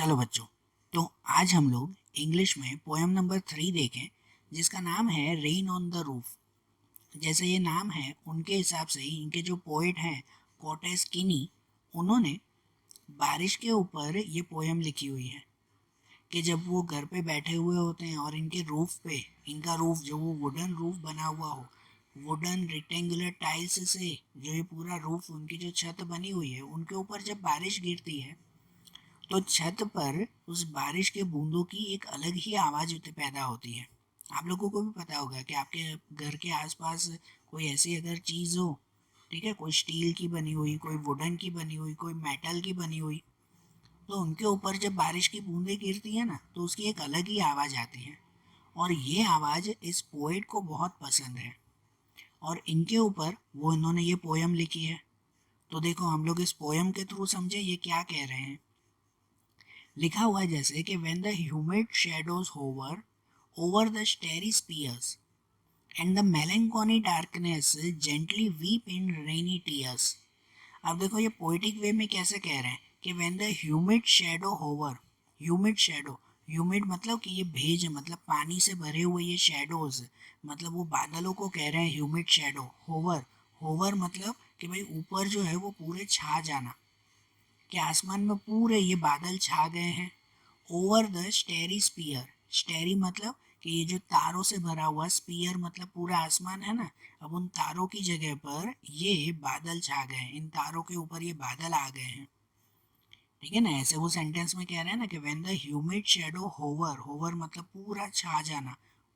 चलो बच्चों, तो आज हम लोग इंग्लिश में पोएम नंबर 3 देखें, जिसका नाम है रेन ऑन द रूफ। जैसे ये नाम है उनके हिसाब से ही इनके जो पोएट हैं कोटेस किनी, उन्होंने बारिश के ऊपर ये पोएम लिखी हुई है कि जब वो घर पे बैठे हुए होते हैं और इनके रूफ पे, इनका रूफ जो वो वुडन रूफ बना हुआ हो, वुडन रेक्टेंगुलर टाइल्स से जो ये पूरा रूफ, उनकी जो छत बनी हुई है, उनके ऊपर जब बारिश गिरती है तो छत पर उस बारिश के बूंदों की एक अलग ही आवाज़ पैदा होती है। आप लोगों को भी पता होगा कि आपके घर के आसपास कोई ऐसी अगर चीज़ हो, ठीक है, कोई स्टील की बनी हुई, कोई वुडन की बनी हुई, कोई मेटल की बनी हुई, तो उनके ऊपर जब बारिश की बूंदें गिरती है ना, तो उसकी एक अलग ही आवाज़ आती है। और ये आवाज़ इस पोएट को बहुत पसंद है और इनके ऊपर वो इन्होंने ये पोयम लिखी है। तो देखो, हम लोग इस पोयम के थ्रू समझे ये क्या कह रहे हैं। लिखा हुआ है जैसे कि when the humid shadows hover over the starry spheres and the melancholy darkness gently weep in rainy tears। अब देखो ये पोएटिक वे में कैसे कह रहे हैं कि when the humid shadow hover, humid shadow, humid मतलब कि ये भेज है, मतलब पानी से भरे हुए ये शेडोज, मतलब वो बादलों को कह रहे हैं ह्यूमिड शेडो। होवर, होवर मतलब कि भाई ऊपर जो है वो पूरे छा जाना, कि आसमान में पूरे ये बादल छा गए हैं। Over the starry sphere, starry मतलब कि ये जो तारों से भरा हुआ, स्पीयर मतलब पूरा आसमान है ना, अब उन तारों की जगह पर ये बादल छा गए हैं, इन तारों के ऊपर ये बादल आ गए हैं। ठीक है ना, ऐसे वो सेंटेंस में कह रहे हैं ना कि when the humid shadow hover, hover मतलब पूरा छा जाना,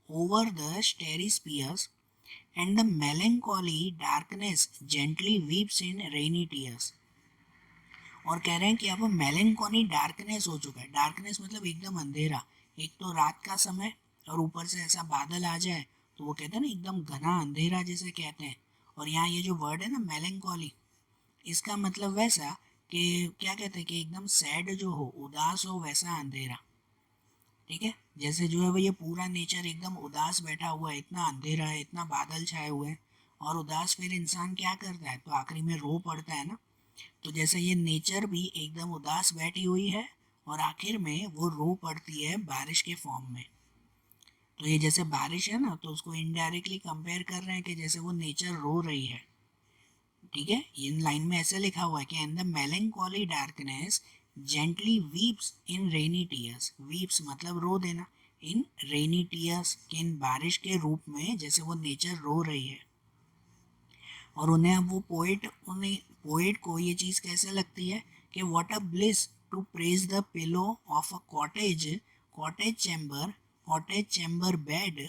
over the starry spheres and the melancholy darkness gently weeps in rainy tears. और कह रहे हैं कि अब मेलनकोनी डार्कनेस हो चुका है। डार्कनेस मतलब एकदम अंधेरा, एक तो रात का समय और ऊपर से ऐसा बादल आ जाए तो वो कहते हैं ना एकदम घना अंधेरा जिसे कहते हैं। और यहाँ ये जो वर्ड है ना मेलनकोली, इसका मतलब वैसा कि क्या कहते हैं कि एकदम सैड जो हो, उदास हो, वैसा अंधेरा। ठीक है, जैसे जो है वो ये पूरा नेचर एकदम उदास बैठा हुआ है, इतना अंधेरा है, इतना बादल छाए हुए हैं और उदास, फिर इंसान क्या करता है तो आखिरी में रो पड़ता है ना। तो जैसे ये नेचर भी एकदम उदास बैठी हुई है और आखिर में वो रो पड़ती है बारिश के फॉर्म में। तो ये जैसे बारिश है ना, तो उसको इनडायरेक्टली कंपेयर कर रहे हैं कि जैसे वो नेचर रो रही है। ठीक है, इन लाइन में ऐसे लिखा हुआ है कि and the melancholy darkness gently weeps in rainy tears. Weeps मतलब रो देना, इन रेनी टीयर्स के इन बारिश के रूप में जैसे वो नेचर रो रही है। और उन्हें अब वो पोएट को ये चीज़ कैसे लगती है कि what a bliss to press the pillow of a cottage chamber bed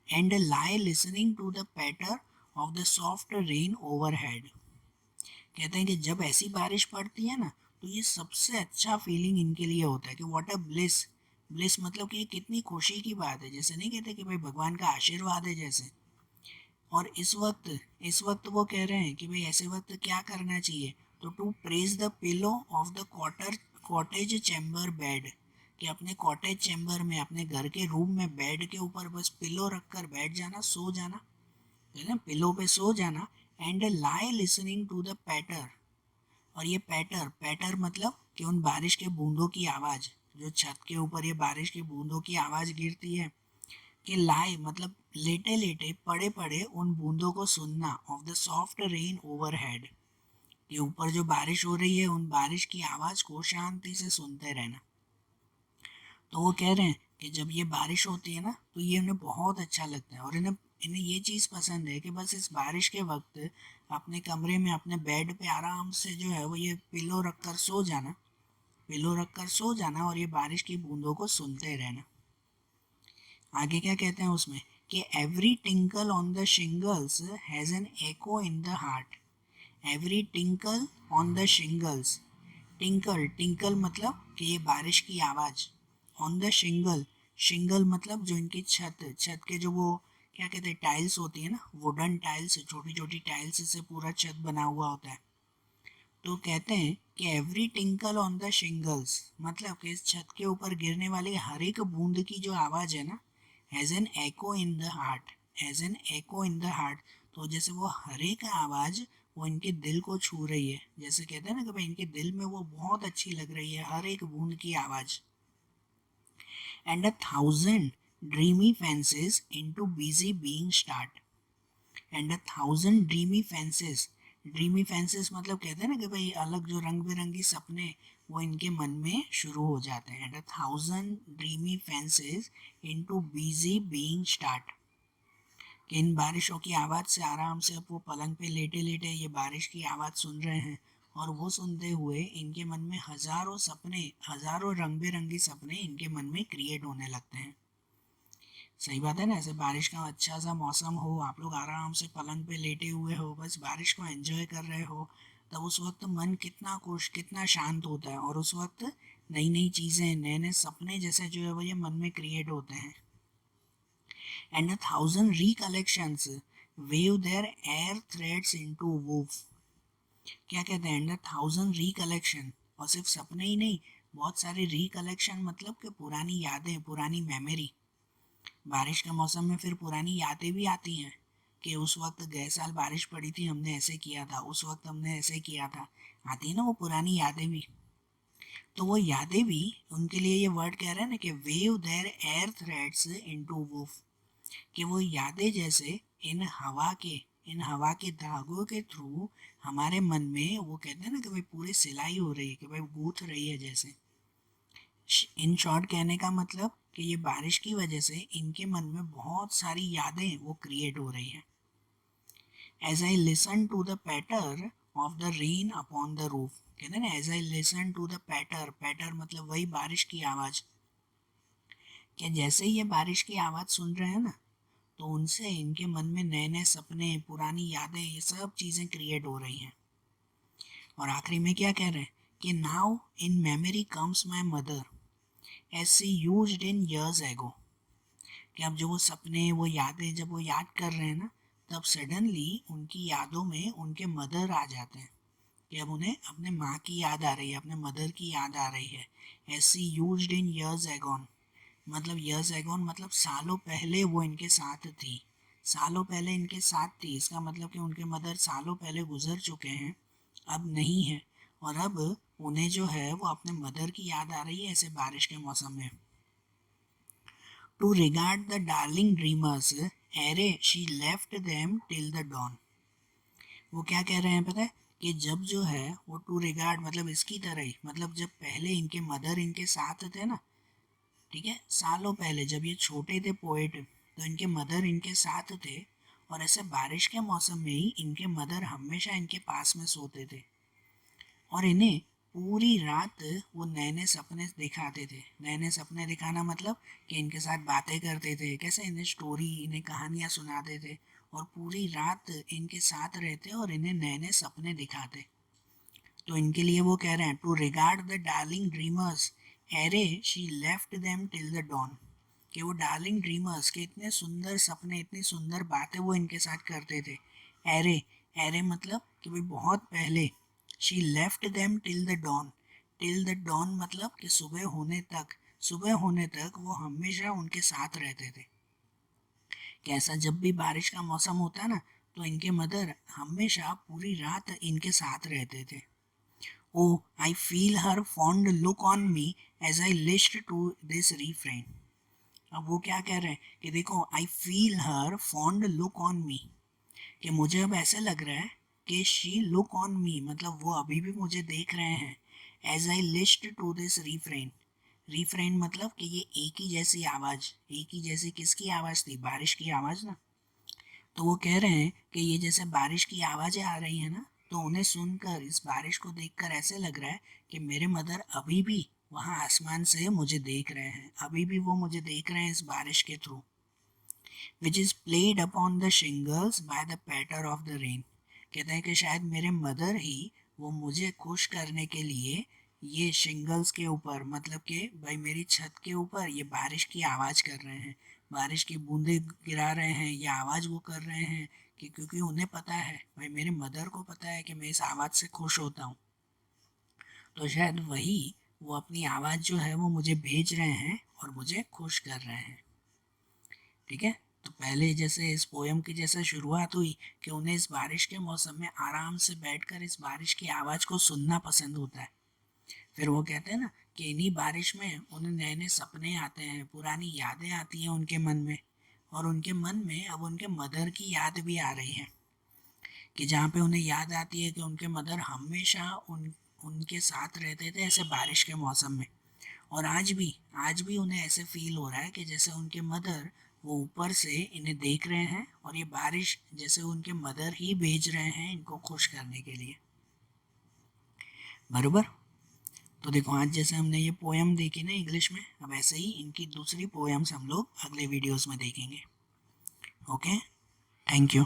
and lie listening to the patter of the soft rain overhead. कहते हैं कि जब ऐसी बारिश पड़ती है ना, तो ये सबसे अच्छा फीलिंग इनके लिए होता है कि व्हाट अ ब्लिस। ब्लिस मतलब कि ये कितनी खुशी की बात है, जैसे नहीं कहते कि भाई भगवान का आशीर्वाद है जैसे। और इस वक्त वो कह रहे हैं कि भाई ऐसे वक्त क्या करना चाहिए, तो to press the pillow of the cottage chamber bed, कि अपने कॉटेज चैम्बर में, अपने घर के रूम में बेड के ऊपर बस पिलो रखकर बैठ जाना, सो जाना, है ना, पिलो पे सो जाना। And lie listening to the patter. और ये पैटर, पैटर मतलब कि उन बारिश के बूंदों की आवाज़, जो छत के ऊपर ये बारिश के बूंदों की आवाज़ गिरती है, कि लाए मतलब लेटे लेटे, पड़े पड़े उन बूंदों को सुनना, of the soft rain overhead, कि ऊपर जो बारिश हो रही है उन बारिश की आवाज़ को शांति से सुनते रहना। तो वो कह रहे हैं कि जब ये बारिश होती है ना, तो ये उन्हें बहुत अच्छा लगता है और इन्हें इन्हें ये चीज़ पसंद है कि बस इस बारिश के वक्त अपने कमरे में, अपने बेड पे आराम से जो है वो ये पिलो रख कर सो जाना, पिलो रख कर सो जाना और ये बारिश की बूंदों को सुनते रहना। आगे क्या कहते हैं उसमें कि every tinkle on the shingles has an echo in the heart. Every tinkle on the shingles, tinkle, tinkle मतलब कि ये बारिश की आवाज़। ऑन द शिंगल, शिंगल मतलब जो इनकी छत, छत के जो वो क्या कहते हैं टाइल्स होती है ना, वुडन टाइल्स, छोटी छोटी टाइल्स से पूरा छत बना हुआ होता है। तो कहते हैं कि every tinkle on the shingles मतलब कि इस छत के ऊपर गिरने वाली हर एक बूंद की जो आवाज़ है ना, has an echo in the heart, has an echo in the heart, तो जैसे वो हर एक आवाज़ वो इनके दिल को छू रही है, जैसे कहते हैं ना कि भाई इनके दिल में वो बहुत अच्छी लग रही है हर एक बूंद की आवाज़। And 1,000 dreamy fences into busy being start. And 1,000 dreamy fences मतलब कहते हैं ना कि भाई अलग जो रंग बिरंगी सपने वो इनके मन में शुरू हो जाते हैं। And 1,000 dreamy fences into busy being start, कि इन बारिशों की आवाज़ से आराम से अब वो पलंग पे लेटे लेटे ये बारिश की आवाज़ सुन रहे हैं, और वो सुनते हुए इनके मन में हज़ारों सपने, हज़ारों रंग बिरंगी सपने इनके मन में क्रिएट होने लगते हैं। सही बात है ना, ऐसे बारिश का अच्छा सा मौसम हो, आप लोग आराम से पलंग पे लेटे हुए हो, बस बारिश को एंजॉय कर रहे हो, तब उस वक्त मन कितना खुश, कितना शांत होता है, और उस वक्त नई नई चीज़ें, नए नए सपने जैसे जो है वो ये मन में क्रिएट होते हैं। And 1,000 recollections weave their air threads into woof. क्या कहते हैं? एंड 1,000 रिकलेक्शन, और सिर्फ सपने ही नहीं, बहुत सारे रिकलेक्शन मतलब कि पुरानी यादें, पुरानी मेमोरी। बारिश के मौसम में फिर पुरानी यादें भी आती हैं कि उस वक्त गए साल बारिश पड़ी थी, हमने ऐसे किया था, उस वक्त हमने ऐसे किया था। आती है ना वो पुरानी यादें भी। तो वो यादें भी, उनके लिए ये वर्ड कह रहे हैं ना कि weave their air threads into woof, कि वो यादें जैसे इन हवा के धागों के थ्रू हमारे मन में, वो कहते हैं ना कि भाई पूरी सिलाई हो रही है, कि भाई गूंथ रही है जैसे। इन शॉर्ट कहने का मतलब कि ये बारिश की वजह से इनके मन में बहुत सारी यादें वो क्रिएट हो रही हैं। As I listen to the patter of the rain upon the roof, कहते हैं ना as I listen to the patter, patter मतलब वही बारिश की आवाज़, कि जैसे ही ये बारिश की आवाज़ सुन रहे हैं ना, तो उनसे इनके मन में नए नए सपने, पुरानी यादें, ये सब चीज़ें क्रिएट हो रही हैं। और आखिरी में क्या कह रहे हैं कि now in memory comes my mother as she used in years ago, कि अब जो वो सपने, वो यादें जब वो याद कर रहे हैं ना, तब सडनली उनकी यादों में उनके मदर आ जाते हैं, कि अब उन्हें अपने माँ की याद आ रही है, अपने मदर की याद आ रही है। As she used in years agone, मतलब ईयर्स एगोन मतलब सालों पहले वो इनके साथ थी, सालों पहले इनके साथ थी, इसका मतलब कि उनके मदर सालों पहले गुजर चुके हैं, अब नहीं है, और अब उन्हें जो है वो अपने मदर की याद आ रही है ऐसे बारिश के मौसम में। To regard the darling dreamers ere she left them till the dawn, वो क्या कह रहे हैं पता है, कि जब जो है वो टू रिगार्ड मतलब इसकी तरह ही, मतलब जब पहले इनके मदर इनके साथ थे ना, ठीक है, सालों पहले जब ये छोटे थे पोएट, तो इनके मदर इनके साथ थे, और ऐसे बारिश के मौसम में ही इनके मदर हमेशा इनके पास में सोते थे, और इन्हें पूरी रात वो नए नए सपने दिखाते थे। नए नए सपने दिखाना मतलब कि इनके साथ बातें करते थे, कैसे इन्हें स्टोरी, इन्हें कहानियाँ सुनाते थे, और पूरी रात इनके साथ रहते और इन्हें नए नए सपने दिखाते। तो इनके लिए वो कह रहे हैं to regard the darling dreamers ere she left them till the dawn, कि वो डार्लिंग ड्रीमर्स के इतने सुंदर सपने, इतनी सुंदर बातें वो इनके साथ करते थे। एरे, एरे मतलब कि भाई बहुत पहले, she left them till the dawn, till the dawn मतलब कि सुबह होने तक, सुबह होने तक वो हमेशा उनके साथ रहते थे। कैसा, जब भी बारिश का मौसम होता है ना, तो इनके मदर हमेशा पूरी रात इनके साथ रहते थे। Oh I feel her fond look on me as I list to this refrain, अब वो क्या कह रहे हैं कि देखो I feel her fond look on me, कि मुझे अब ऐसे लग रहा है कि शी लुक ऑन मी मतलब वो अभी भी मुझे देख रहे हैं। As I list to this refrain, refrain मतलब कि ये एक ही जैसी आवाज़, एक ही जैसी किसकी आवाज़ थी, बारिश की आवाज़ ना। तो वो कह रहे हैं कि ये जैसे बारिश की आवाज़ें आ रही हैं ना, तो उन्हें सुनकर, इस बारिश को देखकर ऐसे लग रहा है कि मेरे मदर अभी भी वहाँ आसमान से मुझे देख रहे हैं, अभी भी वो मुझे देख रहे हैं इस बारिश के through. Which is played upon the shingles by the patter of the rain, कहते हैं कि शायद मेरे मदर ही वो मुझे खुश करने के लिए ये शिंगल्स के ऊपर, मतलब कि भाई मेरी छत के ऊपर ये बारिश की आवाज़ कर रहे हैं, बारिश की बूंदें गिरा रहे हैं, ये आवाज़ वो कर रहे हैं, कि क्योंकि उन्हें पता है, भाई मेरे मदर को पता है कि मैं इस आवाज़ से खुश होता हूँ, तो शायद वही वो अपनी आवाज़ जो है वो मुझे भेज रहे हैं और मुझे खुश कर रहे हैं। ठीक है, तो पहले जैसे इस पोयम की जैसे शुरुआत हुई कि उन्हें इस बारिश के मौसम में आराम से बैठकर इस बारिश की आवाज़ को सुनना पसंद होता है। फिर वो कहते हैं ना कि इन्हीं बारिश में उन्हें नए नए सपने आते हैं, पुरानी यादें आती हैं उनके मन में, और उनके मन में अब उनके मदर की याद भी आ रही है, कि जहाँ पे उन्हें याद आती है कि उनके मदर हमेशा उनके साथ रहते थे ऐसे बारिश के मौसम में। और आज भी उन्हें ऐसे फील हो रहा है कि जैसे उनके मदर वो ऊपर से इन्हें देख रहे हैं, और ये बारिश जैसे उनके मदर ही भेज रहे हैं इनको खुश करने के लिए। बरोबर। तो देखो आज जैसे हमने ये पोयम देखी ना इंग्लिश में, अब ऐसे ही इनकी दूसरी पोयम्स हम लोग अगले वीडियोस में देखेंगे। Okay, thank you.